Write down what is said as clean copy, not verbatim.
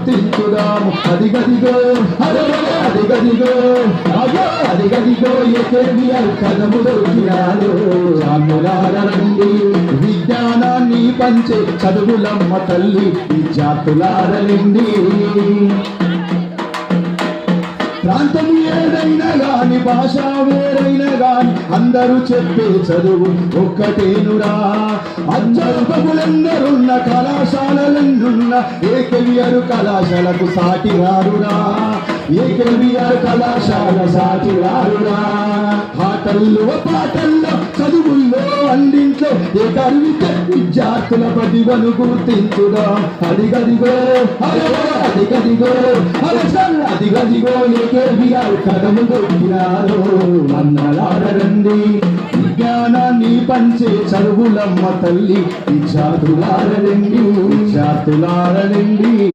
గుర్తించుదాము. అదిగదిగో అదిగదిగో అదిగదిగో ఏకేవిఆర్ కదము దొరికినాడు. జాతులారండి విజ్ఞానాన్ని పంచే చదువులమ్మ తల్లి విద్యార్థులారండి. ప్రాంతం ఏదైనా గాని భాష వేరైనా గాని అందరూ చెప్పే చదువు ఒక్కటేనురా. అధ్యాపకులందరున్న కళాశాలలెన్నున్న ఏకేవిఆర్ కళాశాలకు సాటి రారురా. ఏకేవిఆర్ కళాశాల సాటి రారురా. ఆటల్లో పాటల్లో చదువుల్లో అన్నింట్లో ఏకరువిత విద్యార్థుల ప్రతిభను గుర్తించుదా. అదిగదిగో అదిగదిగో అదిగదిగో ఏకేవిఆర్ కదము దొరికినారు. అన్నలారండి విజ్ఞానాన్ని పంచే చదువులమ్మ తల్లి విద్యార్థులారండి.